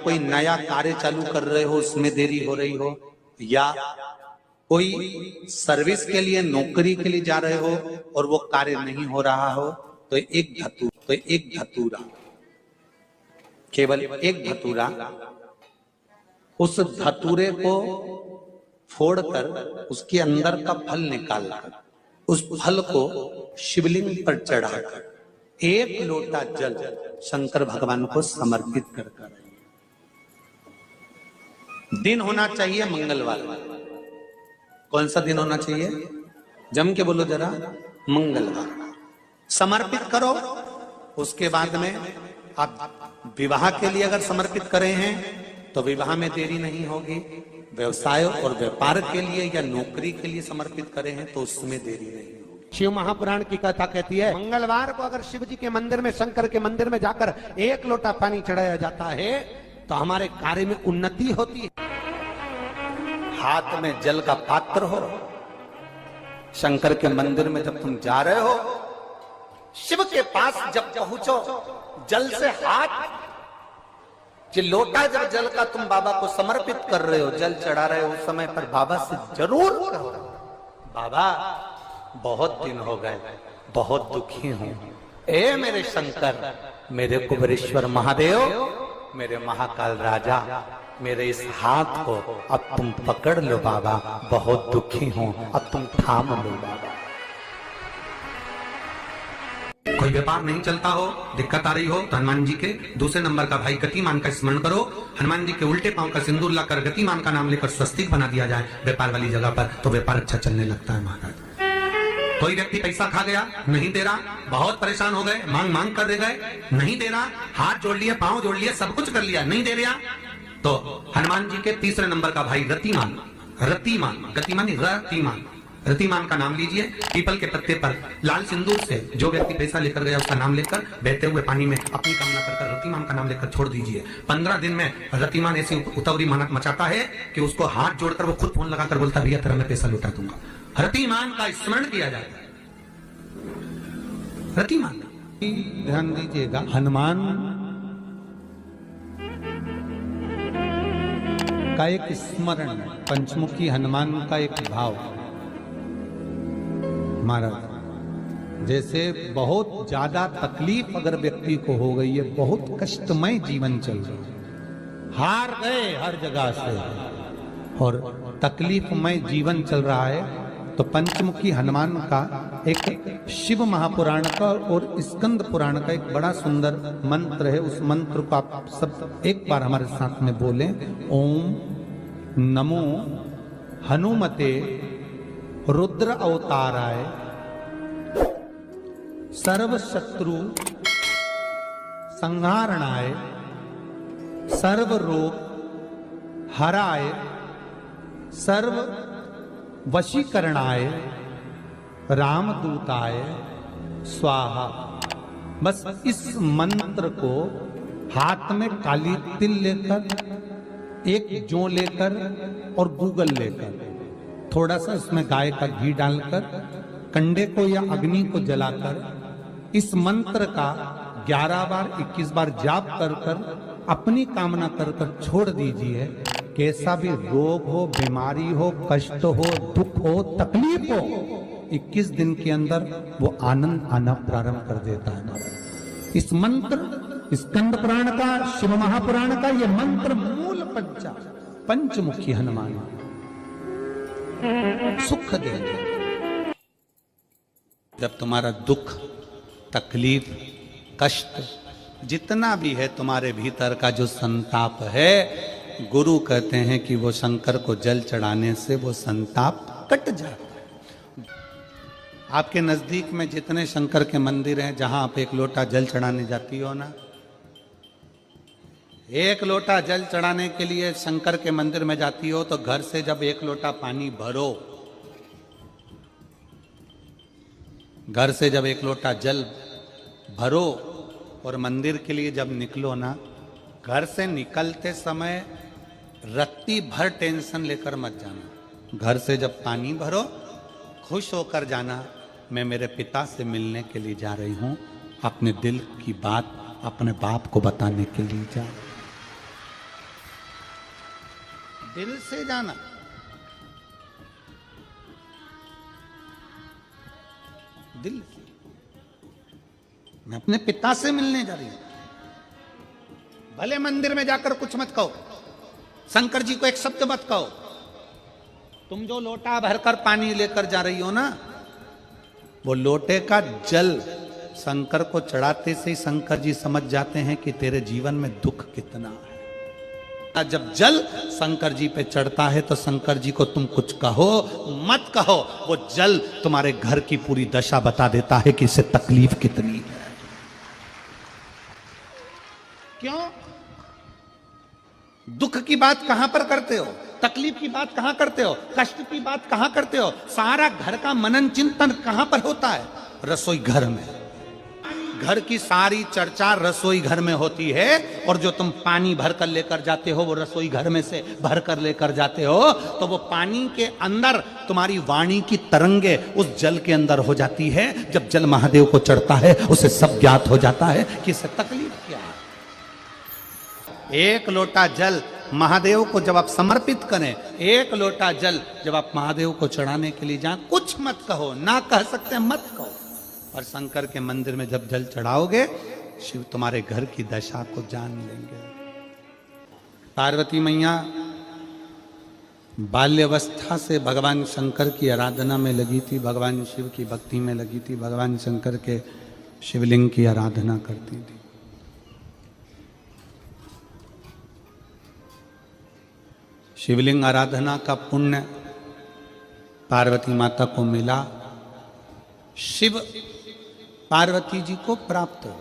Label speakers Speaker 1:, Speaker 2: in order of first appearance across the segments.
Speaker 1: कोई नया कार्य चालू कर रहे हो उसमें देरी हो रही हो, या कोई सर्विस के लिए नौकरी के लिए जा रहे हो और वो कार्य नहीं हो रहा हो, तो एक धतूरा, केवल एक धतूरा, उस धतूरे को फोड़कर उसके अंदर का फल निकालकर उस फल को शिवलिंग पर चढ़ाकर एक लोटा जल शंकर भगवान को समर्पित कर, दिन होना चाहिए मंगलवार। कौन सा दिन होना चाहिए? जम के बोलो जरा, मंगलवार समर्पित करो। उसके बाद में आप विवाह के लिए अगर समर्पित करे हैं तो विवाह में देरी नहीं होगी, व्यवसाय और व्यापार के लिए या नौकरी के लिए समर्पित करे हैं तो उसमें देरी नहीं होगी।
Speaker 2: शिव महापुराण की कथा कहती है मंगलवार को अगर शिव जी के मंदिर में, शंकर के मंदिर में जाकर एक लोटा पानी चढ़ाया जाता है तो हमारे कार्य में उन्नति होती है।
Speaker 1: हाथ में जल का पात्र हो, शंकर के मंदिर में जब तुम जा रहे हो, शिव के पास जब पहुंचो, जल से हाथ, जो लोटा जब जल का तुम बाबा को समर्पित कर रहे हो, जल चढ़ा रहे हो, उस समय पर बाबा से जरूर कहो, बाबा बहुत दिन हो गए, बहुत दुखी हूं, ए मेरे शंकर, मेरे कुबेरेश्वर महादेव, मेरे महाकाल राजा, मेरे इस हाथ को अब तुम पकड़ लो बाबा, बहुत दुखी हूं, अब तुम थाम लो बाबा।
Speaker 3: कोई व्यापार नहीं चलता हो, दिक्कत आ रही हो, तो हनुमान जी के दूसरे नंबर का भाई गतिमान का स्मरण करो। हनुमान जी के उल्टे पांव का सिंदूर लाकर गतिमान का नाम लेकर स्वस्तिक बना दिया जाए व्यापार वाली जगह पर, तो व्यापार अच्छा चलने लगता है महाराज। कोई व्यक्ति पैसा खा गया, नहीं दे रहा, बहुत परेशान हो गए, मांग मांग कर दे गए, नहीं दे रहा, हाथ जोड़ लिए, पांव जोड़ लिए, सब कुछ कर लिया, नहीं दे रहा, तो हनुमान जी के तीसरे नंबर का भाई रतिमान, रतिमान, गतिमान रतिमान, रतिमान का नाम लीजिए। पीपल के पत्ते पर लाल सिंदूर से जो व्यक्ति पैसा लेकर गया उसका नाम लेकर बहते हुए पानी में अपनी कामना कर रतिमान का नाम लेकर छोड़ दीजिए। 15 दिन में रतिमान ऐसी उतावली मानक मचाता है कि उसको हाथ जोड़कर वो खुद फोन लगाकर बोलता भैया तेरा मैं पैसा लौटा दूंगा। रतिमान का स्मरण किया जाता है। रतिमान,
Speaker 1: ध्यान दीजिएगा, हनुमान का एक स्मरण, पंचमुखी हनुमान का एक भाव। महाराज जैसे बहुत ज्यादा तकलीफ अगर व्यक्ति को हो गई है, बहुत कष्टमय जीवन चल रहा है, हार गए हर जगह से और तकलीफमय जीवन चल रहा है, तो पंचमुखी हनुमान का एक शिव महापुराण का और स्कंद पुराण का एक बड़ा सुंदर मंत्र है। उस मंत्र को आप सब एक बार हमारे साथ में बोलें। ओम नमो हनुमते रुद्र अवताराय सर्व शत्रु संहारणाय सर्व रोग हराय सर्व वशीकरणाय रामदूताय स्वाहा। बस इस मंत्र को हाथ में काली तिल लेकर, एक जौ लेकर और गूगल लेकर, थोड़ा सा इसमें गाय का घी डालकर, कंडे को या अग्नि को जलाकर इस मंत्र का 11 बार 21 बार जाप कर कर अपनी कामना कर कर छोड़ दीजिए। कैसा भी रोग हो, बीमारी हो, कष्ट हो, दुख हो, तकलीफ हो, 21 दिन के अंदर वो आनंद आना प्रारंभ कर देता है। इस मंत्र, स्कंद पुराण का, शिव महापुराण का ये मंत्र मूल पंचमुखी हनुमान सुख दे। जब तुम्हारा दुख, तकलीफ, कष्ट जितना भी है तुम्हारे भीतर का जो संताप है, गुरु कहते हैं कि वो शंकर को जल चढ़ाने से वो संताप कट जाता है। आपके नजदीक में जितने शंकर के मंदिर हैं, जहां आप एक लोटा जल चढ़ाने जाती हो ना, एक लोटा जल चढ़ाने के लिए शंकर के मंदिर में जाती हो, तो घर से जब एक लोटा पानी भरो, घर से जब एक लोटा जल भरो और मंदिर के लिए जब निकलो ना, घर से निकलते समय रत्ती भर टेंशन लेकर मत जाना। घर से जब पानी भरो, खुश होकर जाना, मैं मेरे पिता से मिलने के लिए जा रही हूँ, अपने दिल की बात अपने बाप को बताने के लिए जा। दिल से जाना। दिल से। मैं अपने पिता से मिलने जा रही हूं। भले मंदिर में जाकर कुछ मत कहो, शंकर जी को एक शब्द मत कहो। तुम जो लोटा भरकर पानी लेकर जा रही हो ना, वो लोटे का जल शंकर को चढ़ाते से ही शंकर जी समझ जाते हैं कि तेरे जीवन में दुख कितना है। जब जल शंकर जी पे चढ़ता है तो शंकर जी को तुम कुछ कहो मत कहो, वो जल तुम्हारे घर की पूरी दशा बता देता है कि इसे तकलीफ कितनी है। क्यों? दुख की बात कहां पर करते हो, तकलीफ की बात कहां करते हो, कष्ट की बात कहां करते हो? सारा घर का मनन चिंतन कहां पर होता है? रसोई घर में। घर की सारी चर्चा रसोई घर में होती है, और जो तुम पानी भर कर लेकर जाते हो वो रसोई घर में से भर कर लेकर जाते हो, तो वो पानी के अंदर तुम्हारी वाणी की तरंगे उस जल के अंदर हो जाती है। जब जल महादेव को चढ़ता है उसे सब ज्ञात हो जाता है कि इसे तकलीफ क्या है। एक लोटा जल महादेव को जब आप समर्पित करें, एक लोटा जल जब आप महादेव को चढ़ाने के लिए जाएं, कुछ मत कहो, ना कह सकते मत कहो। और शंकर के मंदिर में जब जल चढ़ाओगे, शिव तुम्हारे घर की दशा को जान लेंगे। पार्वती मैया बाल्यावस्था से भगवान शंकर की आराधना में लगी थी, भगवान शिव की भक्ति में लगी थी, भगवान शंकर के शिवलिंग की आराधना करती थी। शिवलिंग आराधना का पुण्य पार्वती माता को मिला, शिव पार्वती जी को प्राप्त हो।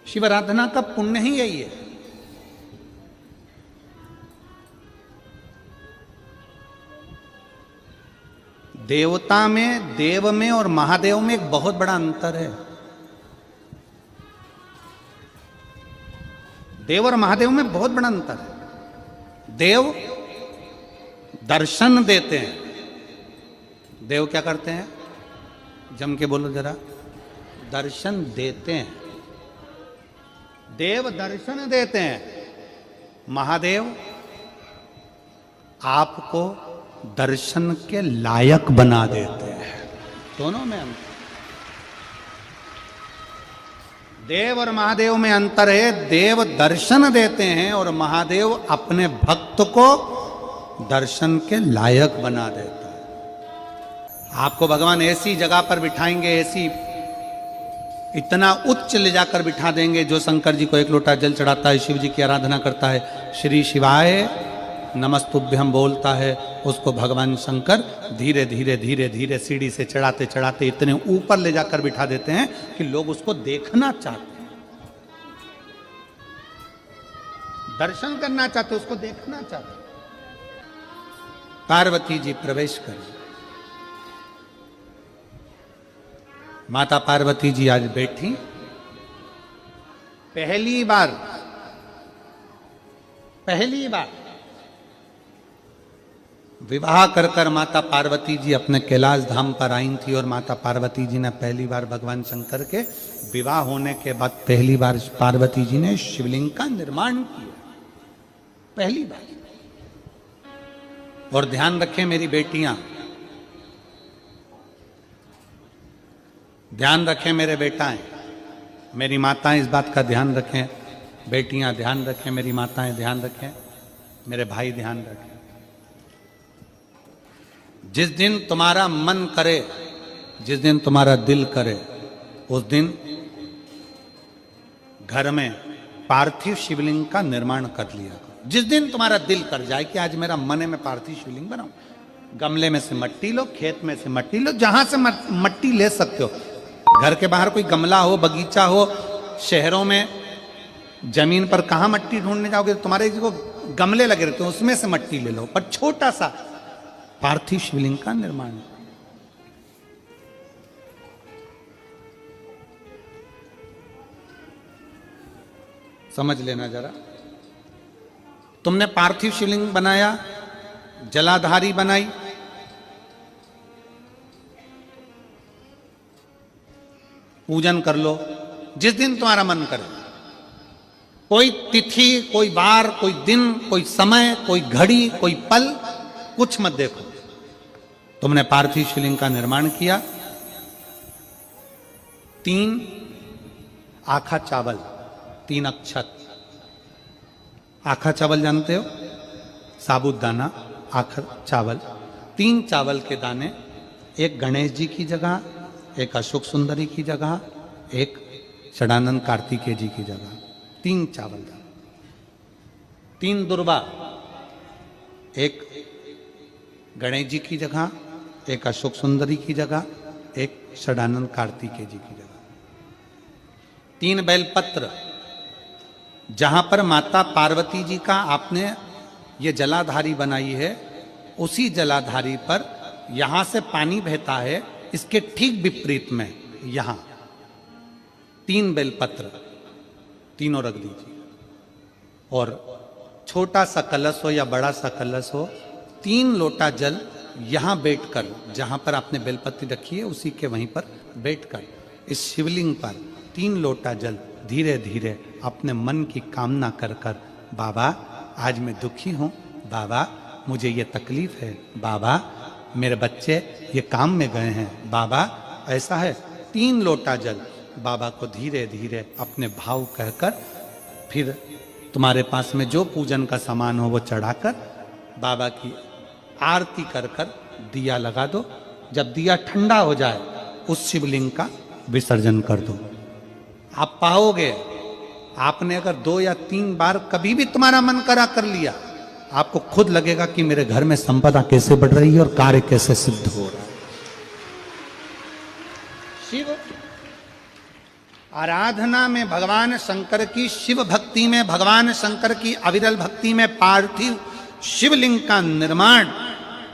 Speaker 1: शिव आराधना का पुण्य ही यही है। देवता में, देव में और महादेव में एक बहुत बड़ा अंतर है। देव और महादेव में बहुत बड़ा अंतर है। देव दर्शन देते हैं। देव क्या करते हैं? जम के बोलो जरा। दर्शन देते हैं। देव दर्शन देते हैं। महादेव आपको दर्शन के लायक बना देते हैं। दोनों में अंतर। देव और महादेव में अंतर है। देव दर्शन देते हैं और महादेव अपने भक्त को दर्शन के लायक बना देता है। आपको भगवान ऐसी जगह पर बिठाएंगे, ऐसी इतना उच्च ले जाकर बिठा देंगे, जो शंकर जी को एक लोटा जल चढ़ाता है, शिव जी की आराधना करता है, श्री शिवाय नमस्तुभ्यम बोलता है, उसको भगवान शंकर धीरे धीरे धीरे धीरे सीढ़ी से चढ़ाते चढ़ाते इतने ऊपर ले जाकर बिठा देते हैं कि लोग उसको देखना चाहते हैं, दर्शन करना चाहते, उसको देखना चाहते। पार्वती जी प्रवेश कर। माता पार्वती जी आज बैठी, पहली बार विवाह कर कर माता पार्वती जी अपने कैलाश धाम पर आई थी, और माता पार्वती जी ने पहली बार भगवान शंकर के विवाह होने के बाद पहली बार पार्वती जी ने शिवलिंग का निर्माण किया, पहली बार। और ध्यान रखें मेरी बेटियां, ध्यान रखें मेरे बेटाएं, मेरी माताएं इस बात का ध्यान रखें, बेटियां ध्यान रखें, मेरी माताएं ध्यान रखें, मेरे भाई ध्यान रखें। जिस दिन तुम्हारा मन करे, जिस दिन तुम्हारा दिल करे, उस दिन घर में पार्थिव शिवलिंग का निर्माण कर लिया। जिस दिन तुम्हारा दिल कर जाए कि आज मेरा मन है मैं पार्थिव शिवलिंग बनाऊं, गमले में से मट्टी लो, खेत में से मट्टी लो, जहां से मट्टी ले सकते हो। घर के बाहर कोई गमला हो, बगीचा हो, शहरों में जमीन पर कहां मट्टी ढूंढने जाओगे? तुम्हारे को गमले लगे रहते हो, उसमें से मट्टी ले लो, पर छोटा सा पार्थिव शिवलिंग का निर्माण। समझ लेना जरा। तुमने पार्थिव शिवलिंग बनाया, जलाधारी बनाई, पूजन कर लो, जिस दिन तुम्हारा मन करे। कोई तिथि, कोई बार, कोई दिन, कोई समय, कोई घड़ी, कोई पल कुछ मत देखो। तुमने पार्थिव शिवलिंग का निर्माण किया। 3 आखा चावल, 3 अक्षत। आखा चावल जानते हो? साबूदाना, आखा चावल। 3 चावल के दाने, एक गणेश जी की जगह, एक अशोक सुंदरी की जगह, एक षडानंद कार्तिकेय जी की जगह। 3 चावल दाने। 3 दुर्वा, एक गणेश जी की जगह, एक अशोक सुंदरी की जगह, एक षडानंद कार्तिकेय जी की जगह। 3 बेलपत्र, जहां पर माता पार्वती जी का आपने ये जलाधारी बनाई है, उसी जलाधारी पर यहां से पानी बहता है, इसके ठीक विपरीत में यहां 3 बेलपत्र, तीनों रख दीजिए। और छोटा सा कलश हो या बड़ा सा कलश हो, 3 लोटा जल यहां बैठकर, जहां पर आपने बेलपत्ती रखी है उसी के वहीं पर बैठकर इस शिवलिंग पर 3 लोटा जल धीरे धीरे अपने मन की कामना कर कर, बाबा आज मैं दुखी हूं, बाबा मुझे ये तकलीफ है, बाबा मेरे बच्चे ये काम में गए हैं, बाबा ऐसा है। 3 लोटा जल बाबा को धीरे धीरे अपने भाव कहकर, फिर तुम्हारे पास में जो पूजन का सामान हो वो चढ़ाकर बाबा की आरती कर कर दिया लगा दो। जब दिया ठंडा हो जाए उस शिवलिंग का विसर्जन कर दो। आप पाओगे, आपने अगर 2 या 3 बार कभी भी तुम्हारा मन करा कर लिया, आपको खुद लगेगा कि मेरे घर में संपदा कैसे बढ़ रही है और कार्य कैसे सिद्ध हो रहा है। शिव आराधना में भगवान शंकर की, शिव भक्ति में भगवान शंकर की अविरल भक्ति में पार्थिव शिवलिंग का निर्माण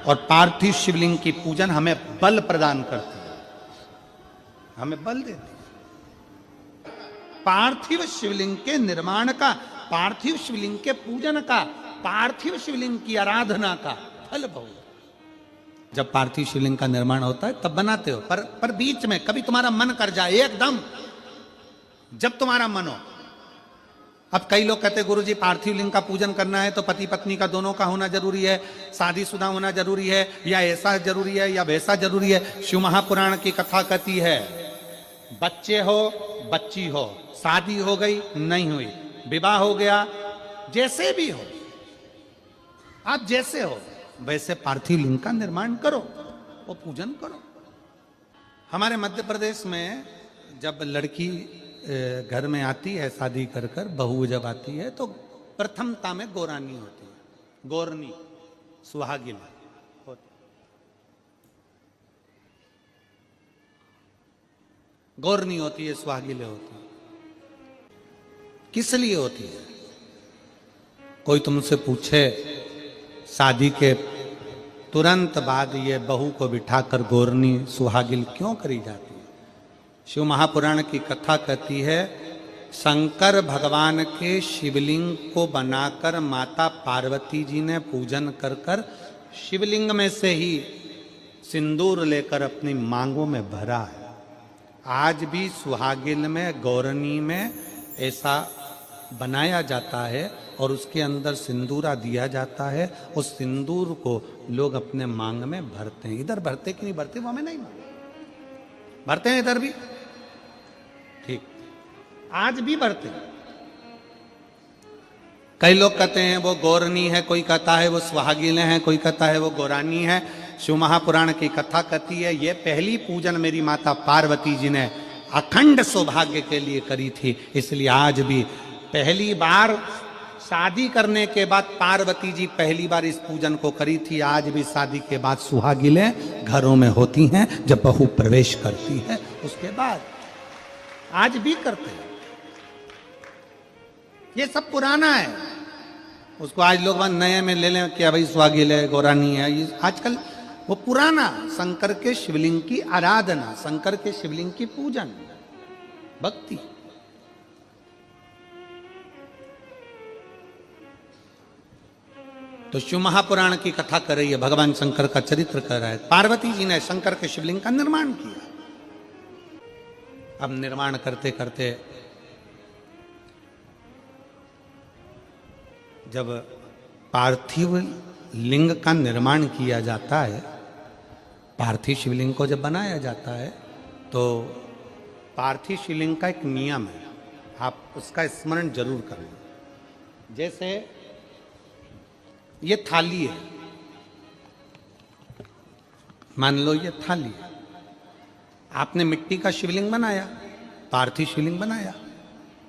Speaker 1: और पार्थिव शिवलिंग की पूजन हमें बल प्रदान करती है, हमें बल देती है। पार्थिव शिवलिंग के निर्माण का, पार्थिव शिवलिंग के पूजन का, पार्थिव शिवलिंग की आराधना का फल बहुत। जब पार्थिव शिवलिंग का निर्माण होता है तब बनाते हो, पर बीच में कभी तुम्हारा मन कर जाए एकदम, जब तुम्हारा मन हो। अब कई लोग कहते हैं गुरुजी पार्थिव लिंग का पूजन करना है तो पति पत्नी का दोनों का होना जरूरी है, शादीशुदा होना जरूरी है, या ऐसा जरूरी है या वैसा जरूरी है। शिव महापुराण की कथा कहती है बच्चे हो, बच्ची हो, शादी हो गई नहीं हुई, विवाह हो गया, जैसे भी हो, आप जैसे हो वैसे पार्थिव लिंग का निर्माण करो, वो पूजन करो। हमारे मध्य प्रदेश में जब लड़की घर में आती है शादी कर कर, बहू जब आती है तो प्रथमता में गोरानी होती है, गोरनी सुहागिन होती। गोरनी होती है, सुहागिले होती है। किस लिए होती है? कोई तुमसे पूछे शादी के तुरंत बाद ये बहू को बिठाकर गोरनी सुहागिल क्यों करी जाती है? शिव महापुराण की कथा कहती है शंकर भगवान के शिवलिंग को बनाकर माता पार्वती जी ने पूजन कर कर शिवलिंग में से ही सिंदूर लेकर अपनी मांगों में भरा है। आज भी सुहागिन में, गौरनी में ऐसा बनाया जाता है और उसके अंदर सिंदूरा दिया जाता है। उस सिंदूर को लोग अपने मांग में भरते हैं। इधर भरते कि नहीं भरते वो हमें नहीं मालूम, भरते हैं इधर भी, ठीक, आज भी भरते हैं। कई लोग कहते हैं वो गौरनी है, कोई कहता है वो सुहागिने हैं, कोई कहता है वो गौरानी है। शिव महापुराण की कथा कहती है ये पहली पूजन मेरी माता पार्वती जी ने अखंड सौभाग्य के लिए करी थी, इसलिए आज भी पहली बार शादी करने के बाद पार्वती जी पहली बार इस पूजन को करी थी। आज भी शादी के बाद सुहागिनें घरों में होती हैं, जब बहू प्रवेश करती है उसके बाद आज भी करते हैं। ये सब पुराना है, उसको आज लोग नए में ले लें कि भाई सुहागिन है, गौरानी है। ये आजकल वो पुराना शंकर के शिवलिंग की आराधना, शंकर के शिवलिंग की पूजन, भक्ति। तो शिव महापुराण की कथा कर रही है, भगवान शंकर का चरित्र कर रहा है। पार्वती जी ने शंकर के शिवलिंग का निर्माण किया। अब निर्माण करते करते जब पार्थिव लिंग का निर्माण किया जाता है, पार्थिव शिवलिंग को जब बनाया जाता है तो पार्थिव शिवलिंग का एक नियम है, आप उसका स्मरण जरूर करें। जैसे ये थाली है, मान लो ये थाली है, आपने मिट्टी का शिवलिंग बनाया, पार्थिव शिवलिंग बनाया।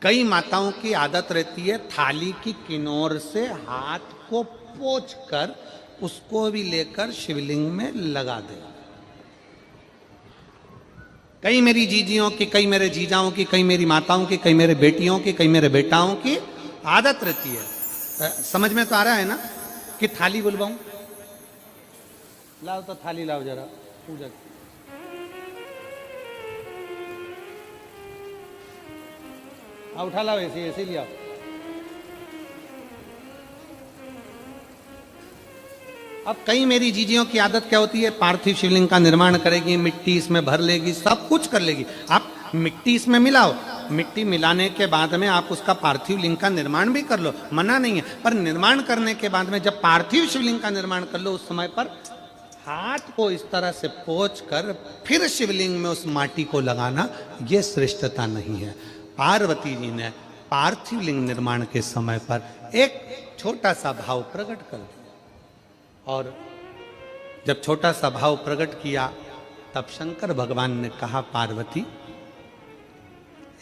Speaker 1: कई माताओं की आदत रहती है थाली की किनार से हाथ को पोंछकर उसको भी लेकर शिवलिंग में लगा दे। कई मेरी जीजियों की, कई मेरे जीजाओं की, कई मेरी माताओं की, कई मेरे बेटियों की, कई मेरे बेटाओं की आदत रहती है। समझ में तो आ रहा है ना कि थाली बुलवाऊं? लाओ तो थाली लाओ जरा पूजा की। उठा लाओ, ऐसे ऐसे लिया। अब कई मेरी जीजियों की आदत क्या होती है, पार्थिव शिवलिंग का निर्माण करेगी, मिट्टी इसमें भर लेगी, सब कुछ कर लेगी। आप मिट्टी इसमें मिलाओ, मिट्टी मिलाने के बाद में आप उसका पार्थिव लिंग का निर्माण भी कर लो, मना नहीं है। पर निर्माण करने के बाद में जब पार्थिव शिवलिंग का निर्माण कर लो, उस समय पर हाथ को इस तरह से पोंछ कर फिर शिवलिंग में उस माटी को लगाना, ये श्रेष्ठता नहीं है। पार्वती जी ने पार्थिव लिंग निर्माण के समय पर एक छोटा सा भाव प्रकट कर दिया, और जब छोटा सा भाव प्रकट किया तब शंकर भगवान ने कहा, पार्वती,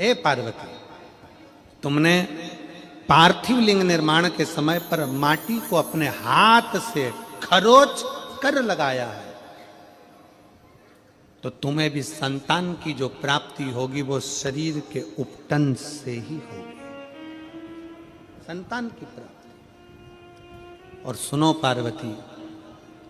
Speaker 1: ए पार्वती, तुमने पार्थिव लिंग निर्माण के समय पर माटी को अपने हाथ से खरोच कर लगाया है, तो तुम्हें भी संतान की जो प्राप्ति होगी वो शरीर के उपटन से ही होगी, संतान की प्राप्ति। और सुनो पार्वती,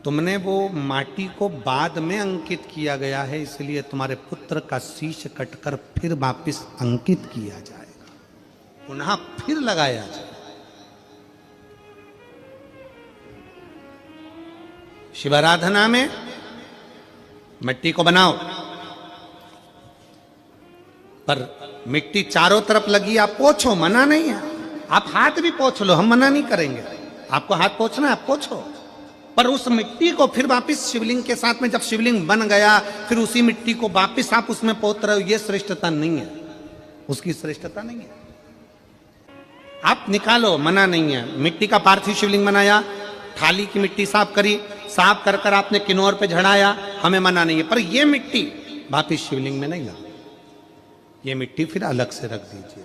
Speaker 1: तुमने वो माटी को बाद में अंकित किया गया है, इसलिए तुम्हारे पुत्र का शीश कटकर फिर वापिस अंकित किया जाएगा, पुनः फिर लगाया जाएगा। शिवाराधना में मिट्टी को बनाओ, पर मिट्टी चारों तरफ लगी, आप पोंछो, मना नहीं है। आप हाथ भी पोंछ लो, हम मना नहीं करेंगे। आपको हाथ पोंछना है, आप पोंछो, पर उस मिट्टी को फिर वापिस शिवलिंग के साथ में, जब शिवलिंग बन गया फिर उसी मिट्टी को वापिस आप उसमें पोत रहे हो, ये श्रेष्ठता नहीं है, उसकी श्रेष्ठता नहीं है। आप निकालो, मना नहीं है। मिट्टी का पार्थिव शिवलिंग बनाया, थाली की मिट्टी साफ करी, साफ कर कर आपने किनौर पे झड़ाया, हमें मना नहीं है। पर ये मिट्टी वापिस शिवलिंग में नहीं लगा, ये मिट्टी फिर अलग से रख दीजिए।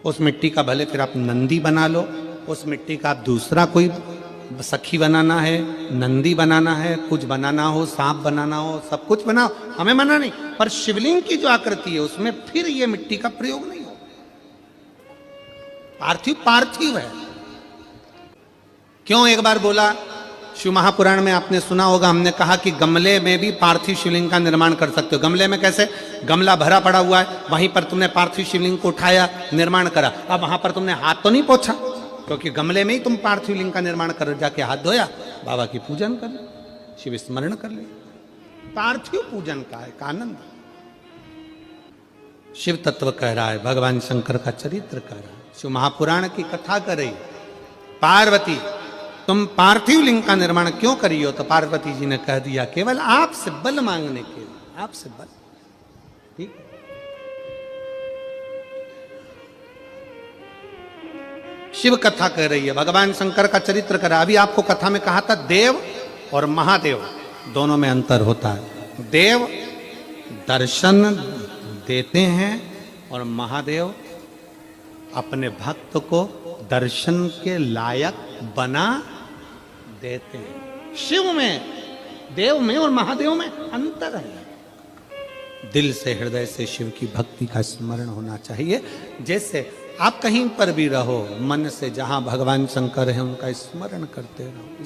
Speaker 1: उस मिट्टी का भले फिर आप नंदी बना लो, उस मिट्टी का आप दूसरा कोई सखी बनाना है, नंदी बनाना है, कुछ बनाना हो, सांप बनाना हो, सब कुछ बनाओ, हमें मना नहीं। पर शिवलिंग की जो आकृति है उसमें फिर ये मिट्टी का प्रयोग नहीं हो। पार्थिव पार्थिव है। क्यों एक बार बोला, शिव महापुराण में आपने सुना होगा, हमने कहा कि गमले में भी पार्थिव शिवलिंग का निर्माण कर सकते हो। गमले में कैसे? गमला भरा पड़ा हुआ है, वहीं पर तुमने पार्थिव शिवलिंग को उठाया, निर्माण करा। अब वहां पर तुमने हाथ तो नहीं पोंछा, क्योंकि गमले में ही तुम पार्थिव लिंग का निर्माण कर, जाके हाथ धोया, बाबा की पूजन कर ले, शिव स्मरण कर ले। पार्थिव पूजन का एक आनंद शिव तत्व कह रहा है, भगवान शंकर का चरित्र कह रहा है, शिव महापुराण की कथा कर रही। पार्वती, तुम पार्थिव लिंग का निर्माण क्यों करी हो? तो पार्वती जी ने कह दिया, केवल आपसे बल मांगने के लिए, आपसे बल। ठीक, शिव कथा कह रही है, भगवान शंकर का चरित्र कर रहा। अभी आपको कथा में कहा था देव और महादेव दोनों में अंतर होता है। देव दर्शन देते हैं और महादेव अपने भक्त को दर्शन के लायक बना देते हैं। शिव में, देव में और महादेव में अंतर है। दिल से, हृदय से शिव की भक्ति का स्मरण होना चाहिए। जैसे आप कहीं पर भी रहो, मन से जहां भगवान शंकर है उनका स्मरण करते रहो।